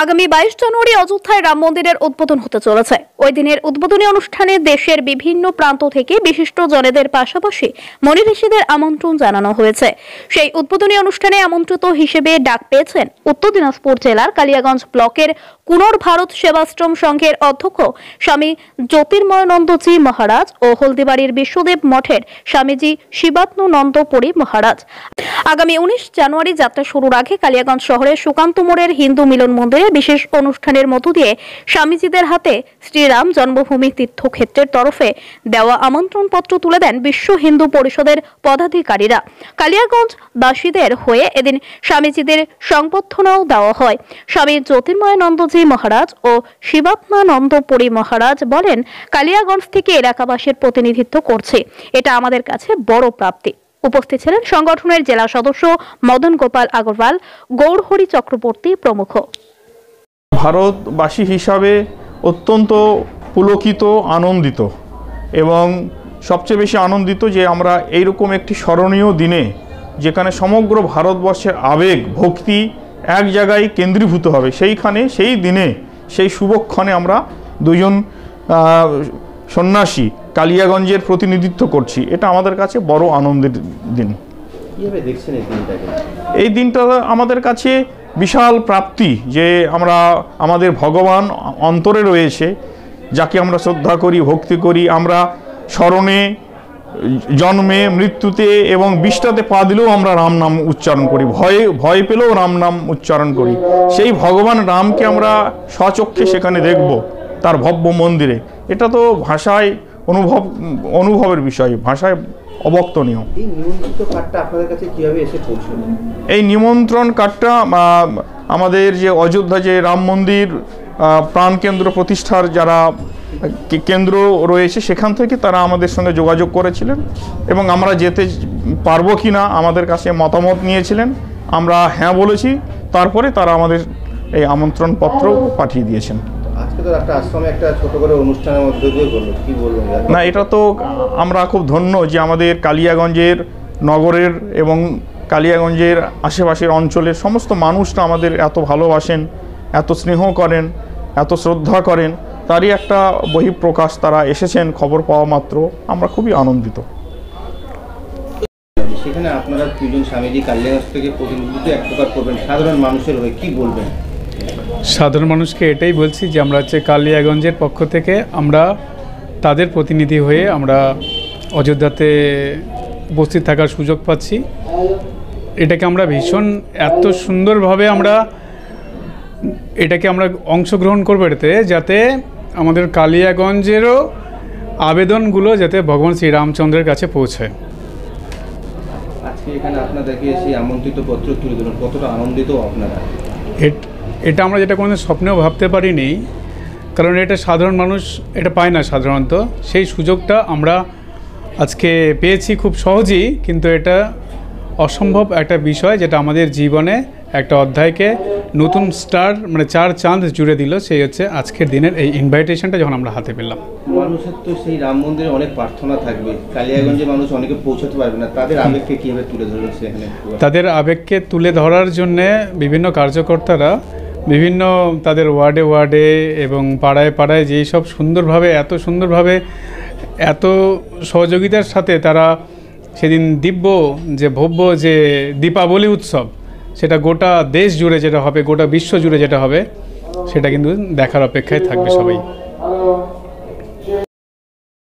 আগামী 22 জানুয়ারি অযোধ্যায় রাম মন্দিরের উদ্বোধন হতে চলেছে। ওই দিনের উদ্বোধনী অনুষ্ঠানে দেশের বিভিন্ন প্রান্ত থেকে বিশিষ্ট জনেদের পাশাপাশি মনি ঋষিদের আমন্ত্রণ জানানো হয়েছে। সেই উদ্বোধনী অনুষ্ঠানে আমন্ত্রিত হিসেবে ডাক পেয়েছেন উত্তর দিনাজপুর জেলার কালিয়াগঞ্জ ব্লকের কুনর ভারত সেবাশ্রম সংঘের অধ্যক্ষ স্বামী জ্যোতির্ময়ানন্দজি মহারাজ ও হলদিবাড়ির বিশ্বদেব মঠের স্বামীজি শিবাত্মানন্দ পুরী মহারাজ। আগামী 19 জানুয়ারি যাত্রা শুরুর আগে কালিয়াগঞ্জ শহরের সুকান্ত মোড়ের হিন্দু মিলন মন্দিরে বিশেষ অনুষ্ঠানের মধ্য দিয়ে স্বামীজিদের হাতে শ্রীরাম জন্মভূমি তীর্থক্ষেত্রের তরফে দেওয়া আমন্ত্রণ পত্র তুলে দেন বিশ্ব হিন্দু পরিষদের পদাধিকারীরা। কালিয়াগঞ্জ বাসীদের হয়ে এদিন স্বামীজিদের সংবর্ধনাও দেওয়া হয়। স্বামী জ্যোতির্ময়ানন্দজি মহারাজ ও শিবাত্মানন্দ পুরী মহারাজ বলেন, কালিয়াগঞ্জ থেকে এলাকাবাসীর প্রতিনিধিত্ব করছে, এটা আমাদের কাছে বড় প্রাপ্তি। উপস্থিত ছিলেন সংগঠনের জেলা সদস্য মদন গোপাল আগরওয়াল, গৌরহরি চক্রবর্তী প্রমুখ। ভারতবাসী হিসাবে অত্যন্ত পুলকিত, আনন্দিত এবং সবচেয়ে বেশি আনন্দিত যে আমরা এইরকম একটি স্মরণীয় দিনে, যেখানে সমগ্র ভারতবর্ষের আবেগ ভক্তি এক জায়গায় কেন্দ্রীভূত হবে, সেইখানে সেই দিনে সেই শুভক্ষণে আমরা দুজন সন্ন্যাসী কালিয়াগঞ্জের প্রতিনিধিত্ব করছি। এটা আমাদের কাছে বড় আনন্দের দিন। কিভাবে দেখছেন এই দিনটাকে? এই দিনটা আমাদের কাছে বিশাল প্রাপ্তি যে আমরা আমাদের ভগবান অন্তরে রয়েছে, যাকে আমরা শ্রদ্ধা করি, ভক্তি করি। আমরা স্মরণে, জন্মে, মৃত্যুতে এবং বিষ্টাতে পা দিলেও আমরা রাম নাম উচ্চারণ করি, ভয় পেলেও রাম নাম উচ্চারণ করি। সেই ভগবান রামকে আমরা স্বচক্ষে সেখানে দেখব তার ভব্য মন্দিরে। এটা তো ভাষায় অনুভবের বিষয়, ভাষায় অবক্তনীয়। এই নিমন্ত্রিত কার্ডটা আপনাদের কাছে কিভাবে এসে পৌঁছলো? এই নিমন্ত্রণ কার্ডটা আমাদের যে অযোধ্যা যে রাম মন্দির প্রাণকেন্দ্র প্রতিষ্ঠার যারা কেন্দ্র রয়েছে সেখান থেকে তারা আমাদের সঙ্গে যোগাযোগ করেছিলেন এবং আমরা যেতে পারবো কি না আমাদের কাছে মতামত নিয়েছিলেন। আমরা হ্যাঁ বলেছি, তারপরে তারা আমাদের এই আমন্ত্রণ পত্র পাঠিয়ে দিয়েছেন। আজকে তো একটা আশ্রমে একটা ছোট করে অনুষ্ঠানের মধ্যে দিয়ে বললো, কি বলবেন? না, এটা তো আমরা খুব ধন্য যে আমাদের কালিয়াগঞ্জের নগরের এবং কালিয়াগঞ্জের আশেপাশের অঞ্চলের সমস্ত মানুষরা আমাদের এত ভালোবাসেন, এত স্নেহ করেন, এত শ্রদ্ধা করেন। তারই একটা বহিঃপ্রকাশ, তারা এসেছেন খবর পাওয়া মাত্র। আমরা খুবই আনন্দিত। সেখানে আপনারা দুজন স্বামীজি কালিয়াগঞ্জ থেকে প্রতিনিধিত্ব এক প্রকার করবেন, সাধারণ মানুষের হয়ে কি বলবেন? সাধারণ মানুষকে এটাই বলছি যে আমরা হচ্ছে কালিয়াগঞ্জের পক্ষ থেকে আমরা তাদের প্রতিনিধি হয়ে আমরা অযোধ্যাতে উপস্থিত থাকার সুযোগ পাচ্ছি। এটাকে আমরা ভীষণ এত সুন্দরভাবে এটাকে আমরা অংশগ্রহণ করবো, এতে যাতে আমাদের কালিয়াগঞ্জেরও আবেদনগুলো যাতে ভগবান শ্রীরামচন্দ্রের কাছে পৌঁছায়। আজকে এখানে আপনাদেরকে সেই আমন্ত্রিত পত্র তুলে দিলেন, কতটা আনন্দিত আপনারা? এটা আমরা যেটা কোনো স্বপ্নেও ভাবতে পারিনি, কারণ এটা সাধারণ মানুষ এটা পায় না সাধারণত। সেই সুযোগটা আমরা আজকে পেয়েছি খুব সহজেই, কিন্তু এটা অসম্ভব একটা বিষয় যেটা আমাদের জীবনে একটা অধ্যায়কে নতুন স্টার মানে 4 চাঁদ জুড়ে দিল। সেই হচ্ছে আজকের দিনের এই ইনভাইটেশনটা যখন আমরা হাতে পেলাম। মানুষের তো সেই রাম মন্দিরে অনেক প্রার্থনা থাকবে, কালিয়াগঞ্জে মানুষ অনেকে পৌঁছাতে পারবে না, তাদের আবেগকে কীভাবে তুলে ধরবে সেখানে? তাদের আবেগকে তুলে ধরার জন্যে বিভিন্ন কার্যকর্তারা বিভিন্ন তাদের ওয়ার্ডে এবং পাড়ায় যেই সব এত সুন্দরভাবে এত সহযোগিতার সাথে তারা সেদিন ভব্য যে দীপাবলি উৎসব, সেটা গোটা দেশ জুড়ে যেটা হবে, গোটা বিশ্ব জুড়ে যেটা হবে, সেটা কিন্তু দেখার অপেক্ষায় থাকবে সবাই।